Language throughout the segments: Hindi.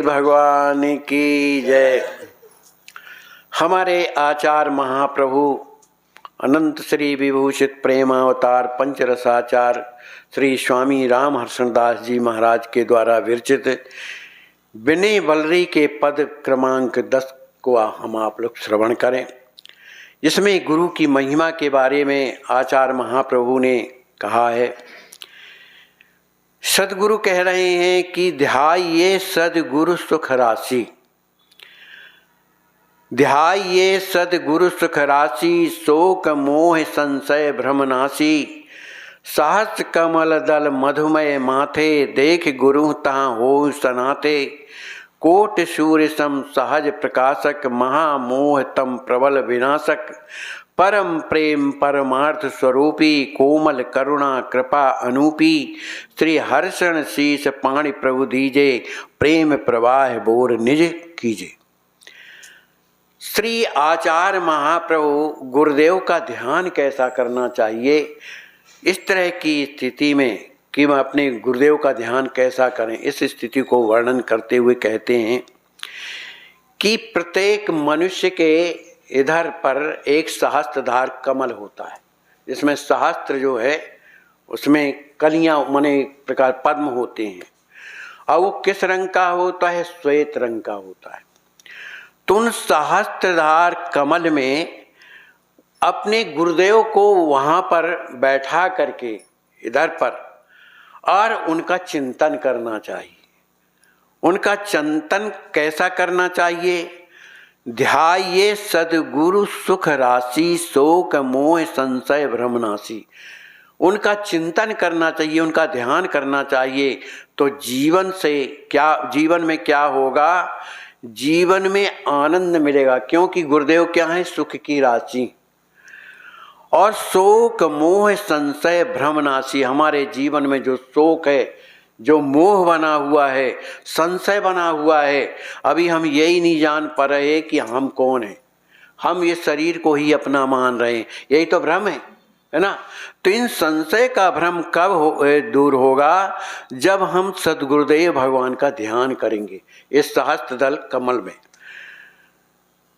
भगवान की जय। हमारे आचार्य महाप्रभु अनंत श्री विभूषित प्रेमावतार पंचरसाचार श्री स्वामी राम हर्षणदास जी महाराज के द्वारा विरचित विनय वल्लरी के पद क्रमांक 10 को हम आप लोग श्रवण करें। इसमें गुरु की महिमा के बारे में आचार्य महाप्रभु ने कहा है। सदगुरु कह रहे हैं कि ध्याये सदगुरु सुख राशि, ध्याये सदगुरु सुख राशि, शोक मोह संशय भ्रमनाशी, सहस्र कमल दल मधुमय माथे, देख गुरु तहाँ हो सनाते, कोट सूर्य सम सहज प्रकाशक, महामोह तम प्रबल विनाशक, परम प्रेम परमार्थ स्वरूपी, कोमल करुणा कृपा अनूपी, श्री हर्षण शीश पाणि प्रभु दीजे, प्रेम प्रवाह बोर निज कीजे। श्री आचार्य महाप्रभु गुरुदेव का ध्यान कैसा करना चाहिए, इस तरह की स्थिति में कि हम अपने गुरुदेव का ध्यान कैसा करें, इस स्थिति को वर्णन करते हुए कहते हैं कि प्रत्येक मनुष्य के इधर पर एक सहस्त्रधार कमल होता है, जिसमें सहस्त्र जो है उसमें कलियां माने प्रकार पद्म होते हैं, और वो किस रंग का होता है? श्वेत रंग का होता है। तो उन सहस्त्रधार कमल में अपने गुरुदेव को वहाँ पर बैठा करके इधर पर और उनका चिंतन करना चाहिए। उनका चिंतन कैसा करना चाहिए? ध्याये सदगुरु सुख राशि, शोक मोह संशय भ्रमनाशी। उनका चिंतन करना चाहिए, उनका ध्यान करना चाहिए। तो जीवन में क्या होगा? जीवन में आनंद मिलेगा, क्योंकि गुरुदेव क्या है? सुख की राशि। और शोक मोह संशय भ्रमनाशी, हमारे जीवन में जो शोक है, जो मोह बना हुआ है, संशय बना हुआ है, अभी हम यही नहीं जान पा रहे कि हम कौन हैं। हम ये शरीर को ही अपना मान रहे हैं, यही तो भ्रम है ना। तो इन संशय का भ्रम कब दूर होगा? जब हम सद्गुरुदेव भगवान का ध्यान करेंगे इस सहस्त्रदल कमल में।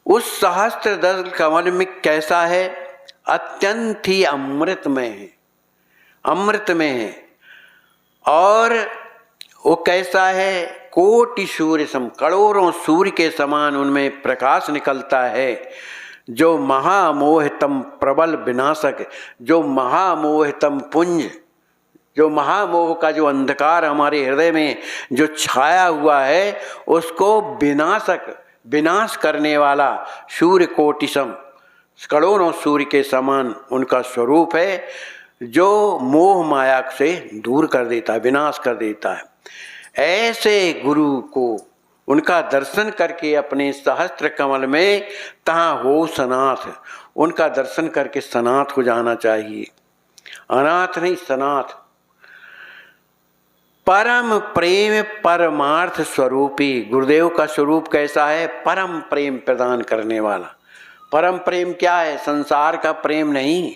उस सहस्त्रदल कमल में कैसा है? अत्यंत ही अमृतमय है, अमृतमय है। और वो कैसा है? कोटि सूर्य सम, करोड़ों सूर्य के समान उनमें प्रकाश निकलता है। जो महामोहतम प्रबल विनाशक, जो महामोहतम पुंज, जो महामोह का जो अंधकार हमारे हृदय में जो छाया हुआ है, उसको विनाश करने वाला सूर्य कोटिसम, करोड़ों सूर्य के समान उनका स्वरूप है, जो मोह माया से दूर कर देता है, विनाश कर देता है। ऐसे गुरु को उनका दर्शन करके अपने सहस्त्र कमल में तहाँ हो सनाथ, उनका दर्शन करके सनाथ हो जाना चाहिए। अनाथ नहीं, सनाथ। परम प्रेम परमार्थ स्वरूपी, गुरुदेव का स्वरूप कैसा है? परम प्रेम प्रदान करने वाला। परम प्रेम क्या है? संसार का प्रेम नहीं,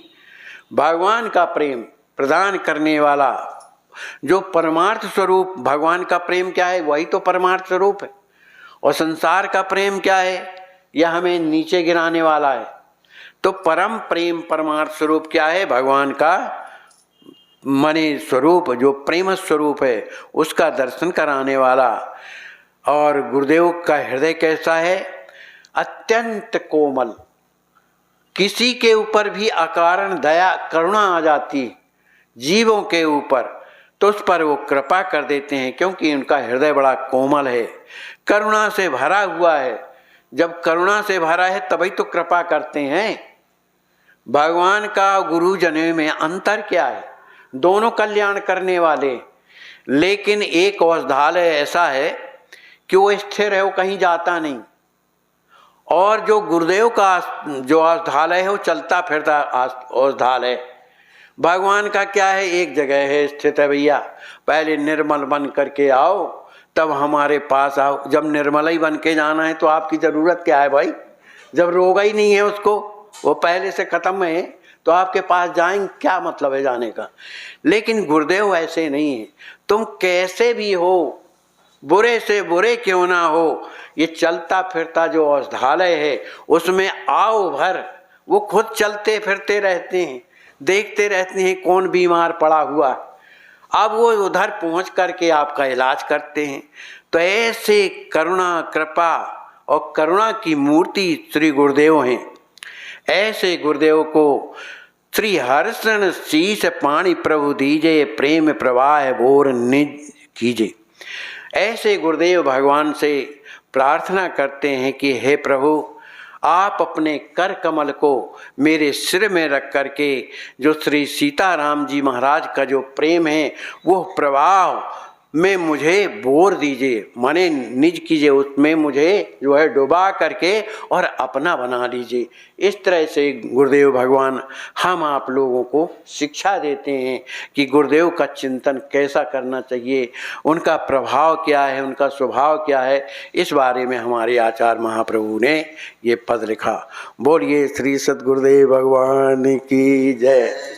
भगवान का प्रेम प्रदान करने वाला। जो परमार्थ स्वरूप भगवान का प्रेम क्या है? वही तो परमार्थ स्वरूप है। और संसार का प्रेम क्या है? यह हमें नीचे गिराने वाला है। तो परम प्रेम परमार्थ स्वरूप क्या है? भगवान का मने स्वरूप, जो प्रेम स्वरूप है, उसका दर्शन कराने वाला। और गुरुदेव का हृदय कैसा है? अत्यंत कोमल। किसी के ऊपर भी अकारण दया करुणा आ जाती जीवों के ऊपर, तो उस पर वो कृपा कर देते हैं, क्योंकि उनका हृदय बड़ा कोमल है, करुणा से भरा हुआ है। जब करुणा से भरा है तभी तो कृपा करते हैं। भगवान का गुरुजनों में अंतर क्या है? दोनों कल्याण करने वाले, लेकिन एक औषधालय ऐसा है कि वो स्थिर है, वो कहीं जाता नहीं। और जो गुरुदेव का जो औषधालय है, वो चलता फिरता औषधालय। भगवान का क्या है? एक जगह है, स्थित है। भैया पहले निर्मल बन करके आओ, तब हमारे पास आओ। जब निर्मल ही बन के जाना है तो आपकी ज़रूरत क्या है भाई? जब रोग ही नहीं है उसको, वो पहले से ख़त्म है, तो आपके पास जाएंगे, क्या मतलब है जाने का? लेकिन गुरुदेव ऐसे नहीं है। तुम कैसे भी हो, बुरे से बुरे क्यों ना हो, ये चलता फिरता जो औषधालय है उसमें आओ भर। वो खुद चलते फिरते रहते हैं, देखते रहते हैं कौन बीमार पड़ा हुआ, अब वो उधर पहुंच करके आपका इलाज करते हैं। तो ऐसे करुणा कृपा और करुणा की मूर्ति श्री गुरुदेव हैं। ऐसे गुरुदेव को श्री हर्षण शीश पाणी प्रभु दीजे, प्रेम प्रवाह बोर निज कीजे। ऐसे गुरुदेव भगवान से प्रार्थना करते हैं कि हे प्रभु, आप अपने कर कमल को मेरे सिर में रख करके जो श्री सीताराम जी महाराज का जो प्रेम है वो प्रवाह में मुझे बोर दीजिए, माने निज कीजिए, उसमें मुझे जो है डुबा करके और अपना बना लीजिए। इस तरह से गुरुदेव भगवान हम आप लोगों को शिक्षा देते हैं कि गुरुदेव का चिंतन कैसा करना चाहिए, उनका प्रभाव क्या है, उनका स्वभाव क्या है, इस बारे में हमारे आचार्य महाप्रभु ने ये पद लिखा। बोलिए श्री सद्गुरुदेव भगवान की जय।